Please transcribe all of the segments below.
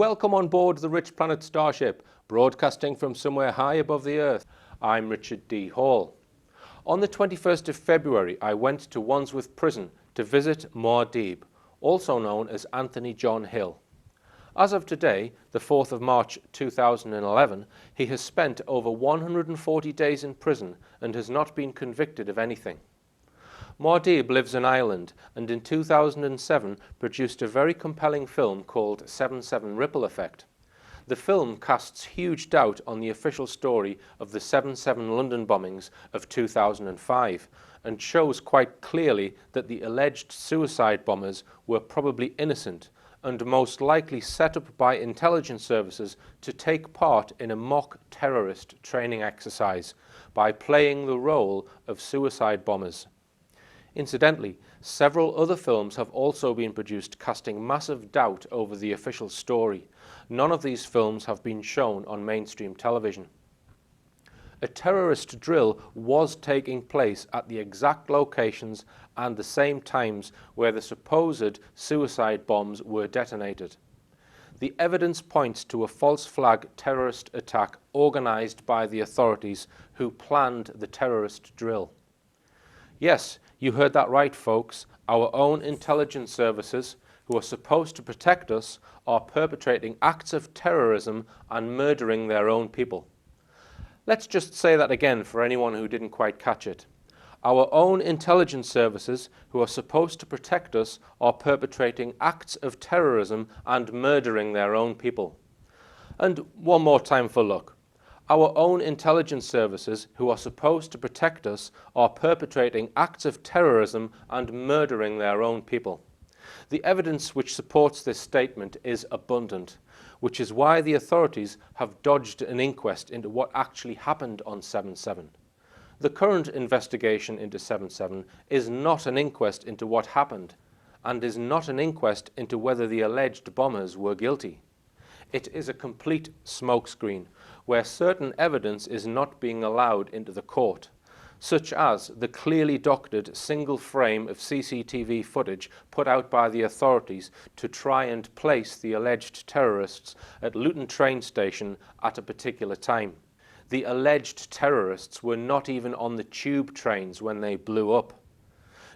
Welcome on board the Rich Planet Starship, broadcasting from somewhere high above the Earth. I'm Richard D. Hall. On the 21st of February, I went to Wandsworth Prison to visit Muad'Dib, also known as Anthony John Hill. As of today, the 4th of March 2011, he has spent over 140 days in prison and has not been convicted of anything. Muad'Dib lives in Ireland and in 2007 produced a very compelling film called 7/7 Ripple Effect. The film casts huge doubt on the official story of the 7/7 London bombings of 2005 and shows quite clearly that the alleged suicide bombers were probably innocent and most likely set up by intelligence services to take part in a mock terrorist training exercise by playing the role of suicide bombers. Incidentally, several other films have also been produced casting massive doubt over the official story. None of these films have been shown on mainstream television. A terrorist drill was taking place at the exact locations and the same times where the supposed suicide bombs were detonated. The evidence points to a false flag terrorist attack organized by the authorities who planned the terrorist drill. Yes, you heard that right, folks. Our own intelligence services, who are supposed to protect us, are perpetrating acts of terrorism and murdering their own people. Let's just say that again for anyone who didn't quite catch it. Our own intelligence services, who are supposed to protect us, are perpetrating acts of terrorism and murdering their own people. And one more time for luck. Our own intelligence services, who are supposed to protect us, are perpetrating acts of terrorism and murdering their own people. The evidence which supports this statement is abundant, which is why the authorities have dodged an inquest into what actually happened on 7/7. The current investigation into 7/7 is not an inquest into what happened, and is not an inquest into whether the alleged bombers were guilty. It is a complete smokescreen, where certain evidence is not being allowed into the court, such as the clearly doctored single frame of CCTV footage put out by the authorities to try and place the alleged terrorists at Luton train station at a particular time. The alleged terrorists were not even on the tube trains when they blew up.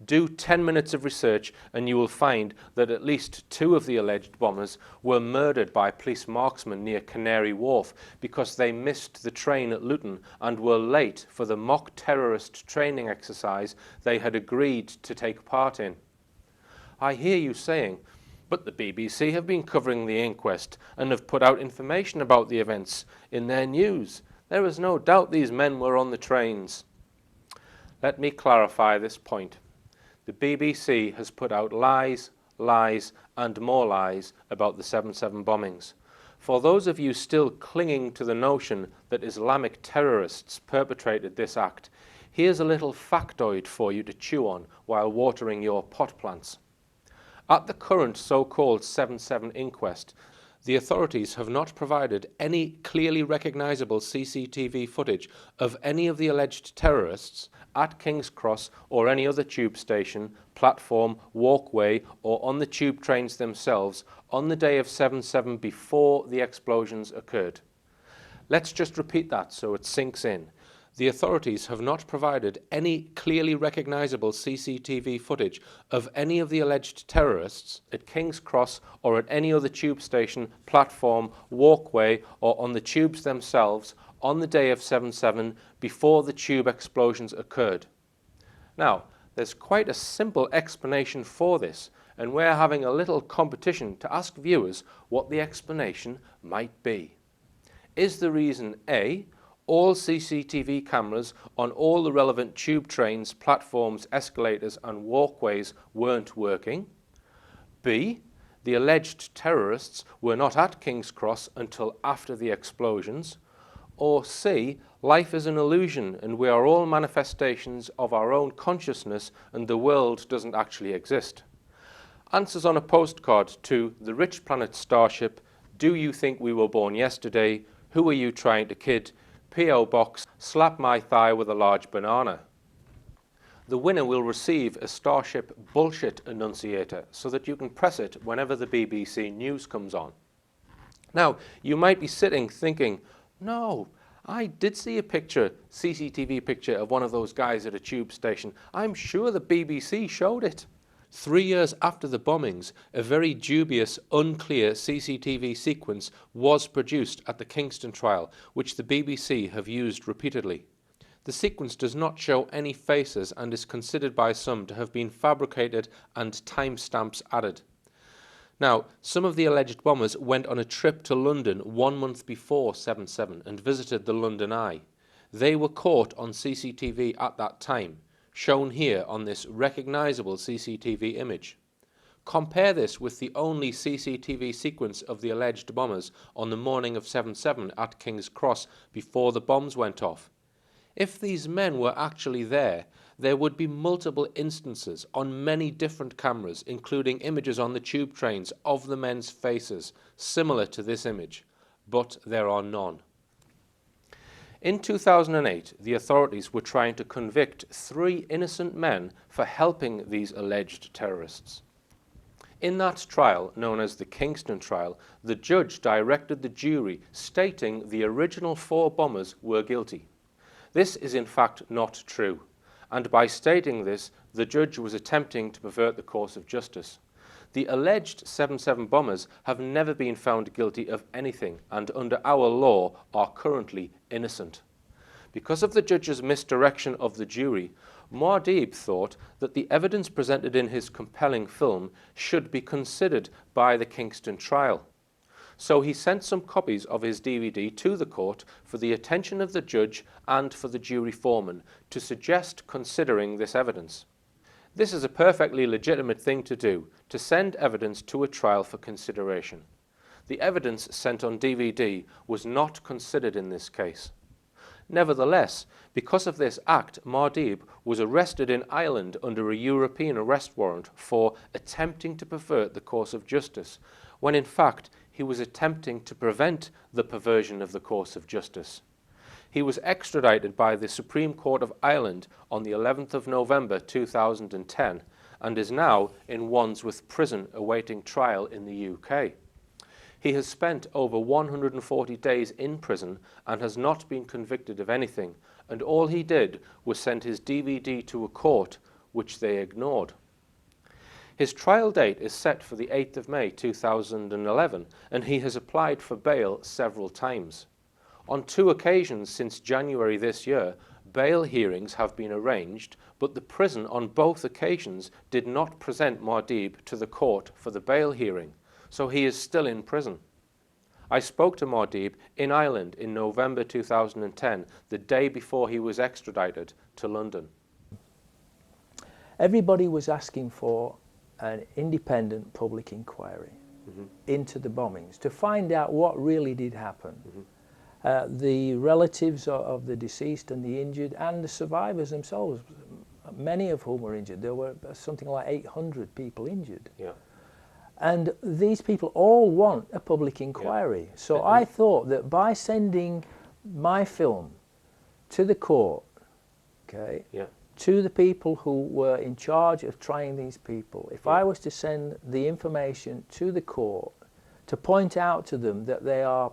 Do 10 minutes of research and you will find that at least 2 of the alleged bombers were murdered by police marksmen near Canary Wharf because they missed the train at Luton and were late for the mock terrorist training exercise they had agreed to take part in. I hear you saying, but the BBC have been covering the inquest and have put out information about the events in their news. There is no doubt these men were on the trains. Let me clarify this point. The BBC has put out lies, lies, and more lies about the 7/7 bombings. For those of you still clinging to the notion that Islamic terrorists perpetrated this act, here's a little factoid for you to chew on while watering your pot plants. At the current so-called 7/7 inquest, the authorities have not provided any clearly recognizable CCTV footage of any of the alleged terrorists at King's Cross or any other tube station, platform, walkway, or on the tube trains themselves on the day of 7/7 before the explosions occurred. Let's just repeat that so it sinks in. The authorities have not provided any clearly recognizable CCTV footage of any of the alleged terrorists at King's Cross or at any other tube station, platform, walkway, or on the tubes themselves on the day of 7/7 before the tube explosions occurred. Now, there's quite a simple explanation for this, and we're having a little competition to ask viewers what the explanation might be. Is the reason A, all CCTV cameras on all the relevant tube trains, platforms, escalators and walkways weren't working? B, the alleged terrorists were not at King's Cross until after the explosions? Or C, life is an illusion and we are all manifestations of our own consciousness and the world doesn't actually exist? Answers on a postcard to the Rich Planet Starship. Do you think we were born yesterday? Who are you trying to kid? P.O. Box, slap my thigh with a large banana. The winner will receive a Starship bullshit annunciator so that you can press it whenever the BBC news comes on. Now, you might be sitting thinking, no, I did see a CCTV picture of one of those guys at a tube station. I'm sure the BBC showed it. 3 years after the bombings, a very dubious, unclear CCTV sequence was produced at the Kingston trial, which the BBC have used repeatedly. The sequence does not show any faces and is considered by some to have been fabricated and timestamps added. Now, some of the alleged bombers went on a trip to London 1 month before 7/7 and visited the London Eye. They were caught on CCTV at that time, shown here on this recognisable CCTV image. Compare this with the only CCTV sequence of the alleged bombers on the morning of 7/7 at King's Cross before the bombs went off. If these men were actually there would be multiple instances on many different cameras, including images on the tube trains of the men's faces, similar to this image, but there are none. In 2008, the authorities were trying to convict 3 innocent men for helping these alleged terrorists. In that trial, known as the Kingston trial, the judge directed the jury stating the original 4 bombers were guilty. This is in fact not true, and by stating this, the judge was attempting to pervert the course of justice. The alleged 7/7 bombers have never been found guilty of anything and under our law are currently innocent. Because of the judge's misdirection of the jury, Muad'Dib thought that the evidence presented in his compelling film should be considered by the Kingston trial. So he sent some copies of his DVD to the court for the attention of the judge and for the jury foreman to suggest considering this evidence. This is a perfectly legitimate thing to do, to send evidence to a trial for consideration. The evidence sent on DVD was not considered in this case. Nevertheless, because of this act, Muad'Dib was arrested in Ireland under a European arrest warrant for attempting to pervert the course of justice, when in fact he was attempting to prevent the perversion of the course of justice. He was extradited by the Supreme Court of Ireland on the 11th of November 2010 and is now in Wandsworth Prison awaiting trial in the UK. He has spent over 140 days in prison and has not been convicted of anything, and all he did was send his DVD to a court, which they ignored. His trial date is set for the 8th of May 2011, and he has applied for bail several times. On 2 occasions since January this year, bail hearings have been arranged, but the prison on both occasions did not present Muad'Dib to the court for the bail hearing, so he is still in prison. I spoke to Muad'Dib in Ireland in November 2010, the day before he was extradited to London. Everybody was asking for an independent public inquiry into the bombings to find out what really did happen. The relatives of the deceased and the injured and the survivors themselves, many of whom were injured. There were something like 800 people injured. Yeah. And these people all want a public inquiry. Yeah. So I thought that by sending my film to the court, okay, to the people who were in charge of trying these people, if I was to send the information to the court to point out to them that they are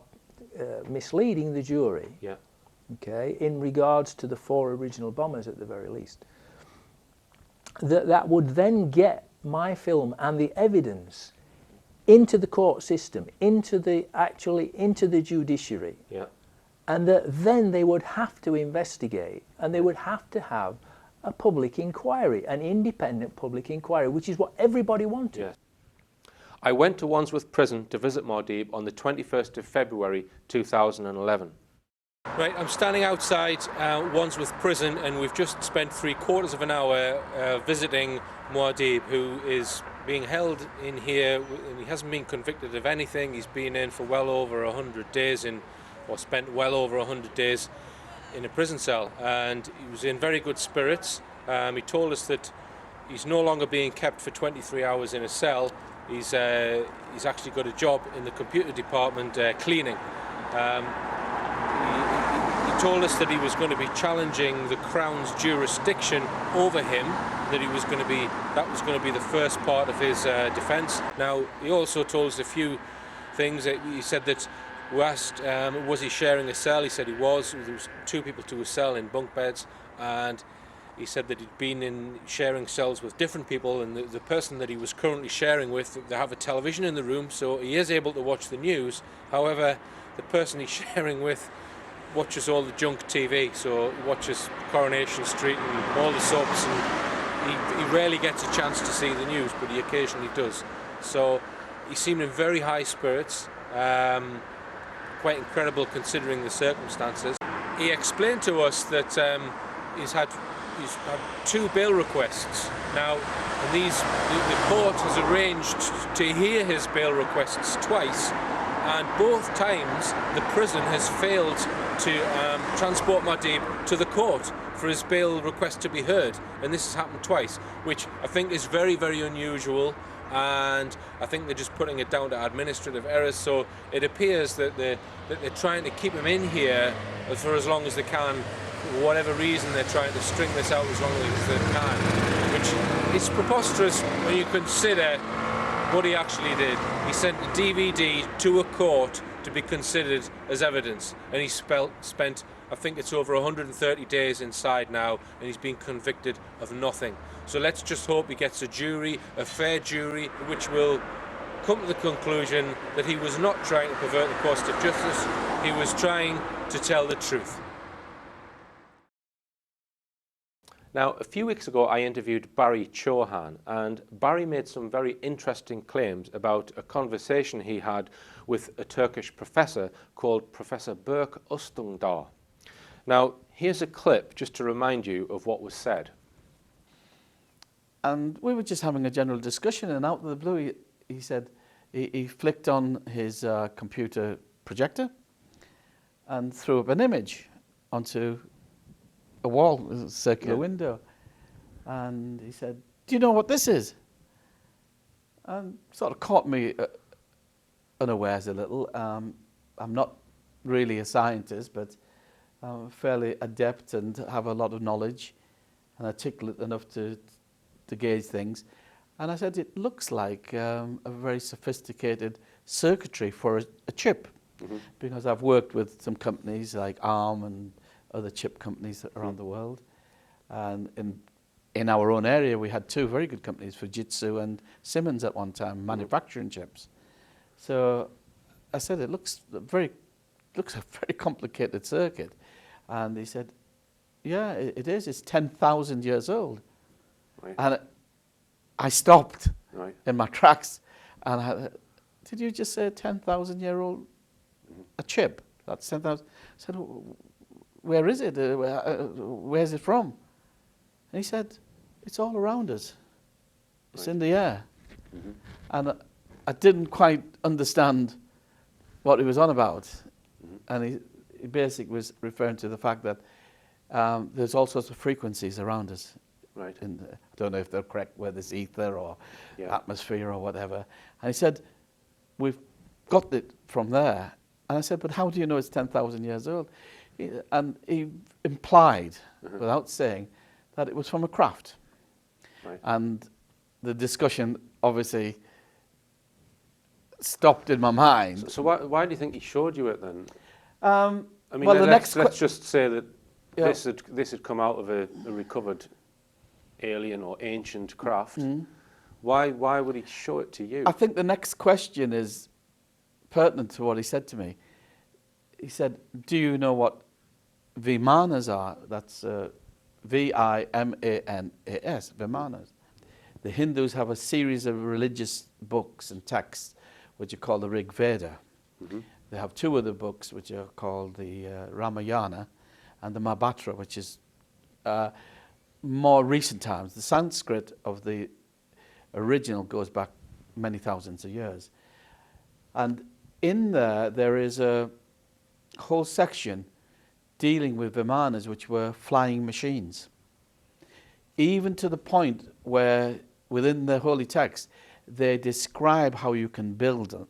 misleading the jury, okay, in regards to the 4 original bombers at the very least, that would then get my film and the evidence into the court system, into the judiciary, and that then they would have to investigate and they would have to have a public inquiry, an independent public inquiry, which is what everybody wanted. Yes. I went to Wandsworth Prison to visit Muad'Dib on the 21st of February 2011. Right, I'm standing outside Wandsworth Prison and we've just spent 3/4 of an hour visiting Muad'Dib, who is being held in here. He hasn't been convicted of anything. He's been in for well over 100 days or spent well over 100 days in a prison cell, and he was in very good spirits. He told us that he's no longer being kept for 23 hours in a cell. He's actually got a job in the computer department cleaning. He told us that he was going to be challenging the Crown's jurisdiction over him, that that was going to be the first part of his defence. Now, he also told us a few things. He said that we asked, was he sharing a cell? He said he was. There was 2 people to a cell in bunk beds, and he said that he'd been in sharing cells with different people, and the person that he was currently sharing with, they have a television in the room, so he is able to watch the news. However, the person he's sharing with watches all the junk TV, so he watches Coronation Street and all the soaps, and he rarely gets a chance to see the news, but he occasionally does. So he seemed in very high spirits, quite incredible considering the circumstances. He explained to us that he's had 2 bail requests now, and the court has arranged to hear his bail requests twice, and both times the prison has failed to transport Muad'Dib to the court for his bail request to be heard, and this has happened twice, which I think is very, very unusual, and I think they're just putting it down to administrative errors. So it appears that they're trying to keep him in here for as long as they can. For whatever reason, they're trying to string this out as long as they can, which is preposterous when you consider what he actually did. He sent a DVD to a court to be considered as evidence, and he spent, I think it's over 130 days inside now, and he's been convicted of nothing. So let's just hope he gets a jury, a fair jury, which will come to the conclusion that he was not trying to pervert the course of justice, he was trying to tell the truth. Now, a few weeks ago I interviewed Barry Chauhan, and Barry made some very interesting claims about a conversation he had with a Turkish professor called Professor Berk Öztürkdağ. Now, here's a clip just to remind you of what was said. And we were just having a general discussion, and out of the blue he said he flicked on his computer projector and threw up an image onto a wall, a circular window. And he said, "Do you know what this is?" And sort of caught me unawares a little. I'm not really a scientist, but I'm fairly adept and have a lot of knowledge and articulate enough to gauge things. And I said, it looks like a very sophisticated circuitry for a chip, because I've worked with some companies like ARM and other chip companies around the world. And in our own area, we had 2 very good companies, Fujitsu and Siemens at one time, manufacturing chips. So I said, it looks a very complicated circuit. And he said, yeah, it is. It's 10,000 years old. Right. And I stopped in my tracks. And did you just say 10,000-year-old a chip? That's 10,000. I said, where is it? Where's it from? And he said, it's all around us. It's in the air. And I didn't quite understand what he was on about. And he basically was referring to the fact that there's all sorts of frequencies around us. Right. I don't know if they're correct, whether it's ether or atmosphere or whatever. And he said, we've got it from there. And I said, but how do you know it's 10,000 years old? And he implied, without saying, that it was from a craft. Right. And the discussion obviously stopped in my mind. So why do you think he showed you it then? I mean, well, let's just say that this had come out of a recovered alien or ancient craft. Why would he show it to you? I think the next question is pertinent to what he said to me. He said, do you know what Vimanas are? That's V-I-M-A-N-A-S, Vimanas. The Hindus have a series of religious books and texts which are called the Rig Veda. They have 2 other books which are called the Ramayana and the Mahabharata, which is more recent times. The Sanskrit of the original goes back many thousands of years. And in there is a whole section dealing with Vimanas, which were flying machines. Even to the point where within the holy text, they describe how you can build them.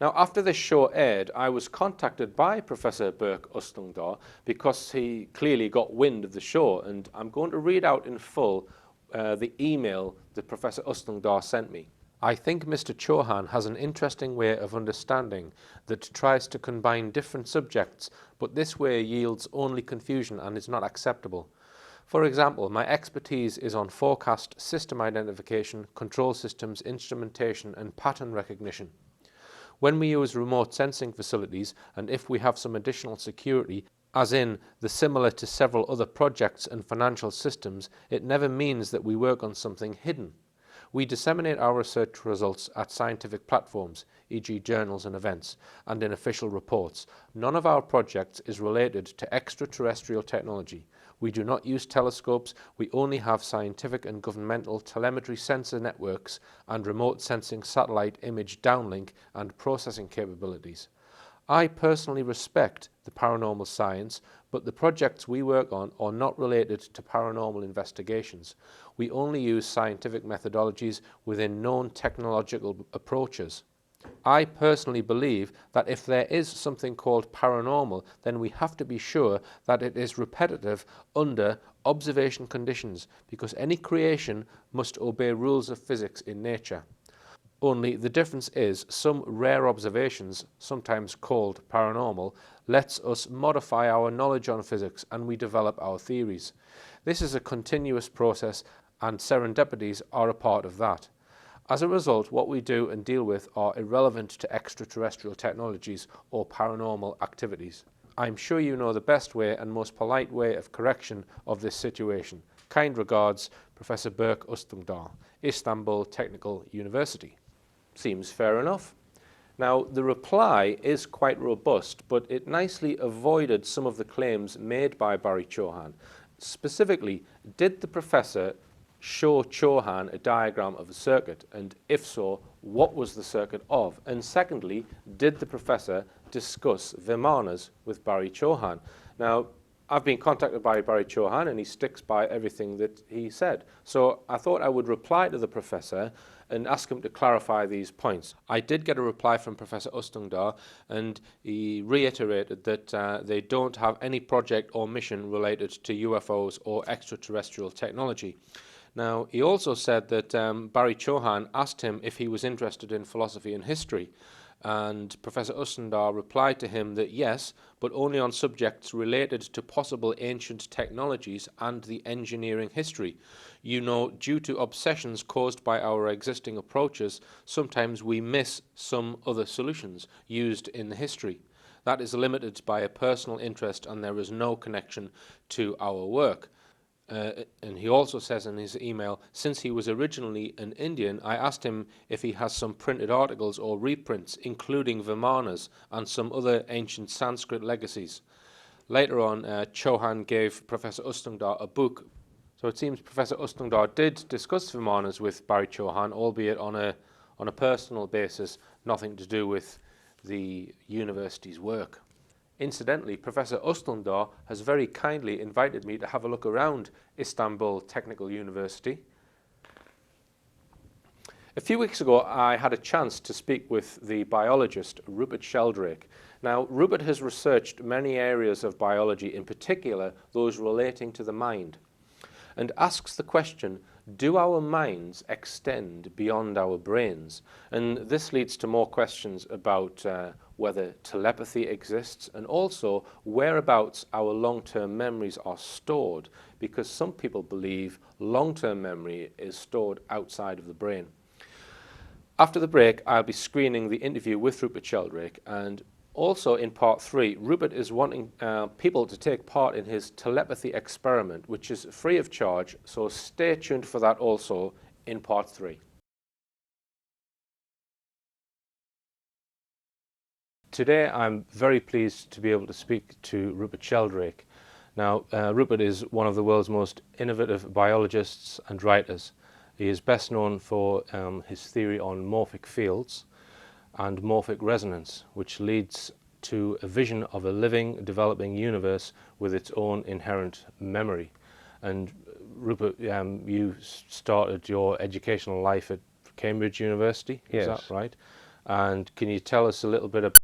Now, after this show aired, I was contacted by Professor Berk Öztürkdağ because he clearly got wind of the show, and I'm going to read out in full the email that Professor Öztürkdağ sent me. I think Mr. Chauhan has an interesting way of understanding that tries to combine different subjects, but this way yields only confusion and is not acceptable. For example, my expertise is on forecast, system identification, control systems, instrumentation and pattern recognition. When we use remote sensing facilities, and if we have some additional security, as in the similar to several other projects and financial systems, it never means that we work on something hidden. We disseminate our research results at scientific platforms, e.g. journals and events, and in official reports. None of our projects is related to extraterrestrial technology. We do not use telescopes, we only have scientific and governmental telemetry sensor networks and remote sensing satellite image downlink and processing capabilities. I personally respect the paranormal science, but the projects we work on are not related to paranormal investigations. We only use scientific methodologies within known technological approaches. I personally believe that if there is something called paranormal, then we have to be sure that it is repetitive under observation conditions, because any creation must obey rules of physics in nature. Only the difference is some rare observations, sometimes called paranormal, lets us modify our knowledge on physics and we develop our theories. This is a continuous process and serendipities are a part of that. As a result, what we do and deal with are irrelevant to extraterrestrial technologies or paranormal activities. I'm sure you know the best way and most polite way of correction of this situation. Kind regards, Professor Berk Ustangdar, Istanbul Technical University. Seems fair enough. Now, the reply is quite robust, but it nicely avoided some of the claims made by Barry Chauhan. Specifically, did the professor show Chauhan a diagram of a circuit, and if so, what was the circuit of? And secondly, did the professor discuss Vimanas with Barry Chauhan? Now, I've been contacted by Barry Chauhan and he sticks by everything that he said. So I thought I would reply to the professor and ask him to clarify these points. I did get a reply from Professor Ustangdar and he reiterated that they don't have any project or mission related to UFOs or extraterrestrial technology. Now, he also said that Barry Chauhan asked him if he was interested in philosophy and history, and Professor Ustangdar replied to him that yes, but only on subjects related to possible ancient technologies and the engineering history. You know, due to obsessions caused by our existing approaches, sometimes we miss some other solutions used in the history. That is limited by a personal interest and there is no connection to our work. And he also says in his email, since he was originally an Indian, I asked him if he has some printed articles or reprints, including Vimanas and some other ancient Sanskrit legacies. Later on, Chauhan gave Professor Ustangdar a book. So it seems Professor Ustangdar did discuss Vimanas with Barry Chauhan, albeit on a personal basis, nothing to do with the university's work. Incidentally, Professor Ustangdar has very kindly invited me to have a look around Istanbul Technical University. A few weeks ago, I had a chance to speak with the biologist Rupert Sheldrake. Now, Rupert has researched many areas of biology, in particular those relating to the mind, and asks the question, do our minds extend beyond our brains? And this leads to more questions about whether telepathy exists and also whereabouts our long-term memories are stored, because some people believe long-term memory is stored outside of the brain. After the break, I'll be screening the interview with Rupert Sheldrake, and also in part 3, Rupert is wanting people to take part in his telepathy experiment, which is free of charge, so stay tuned for that also in part 3. Today I'm very pleased to be able to speak to Rupert Sheldrake. Now, Rupert is one of the world's most innovative biologists and writers. He is best known for his theory on morphic fields and morphic resonance, which leads to a vision of a living, developing universe with its own inherent memory. And Rupert, you started your educational life at Cambridge University, yes. Is that right? And can you tell us a little bit about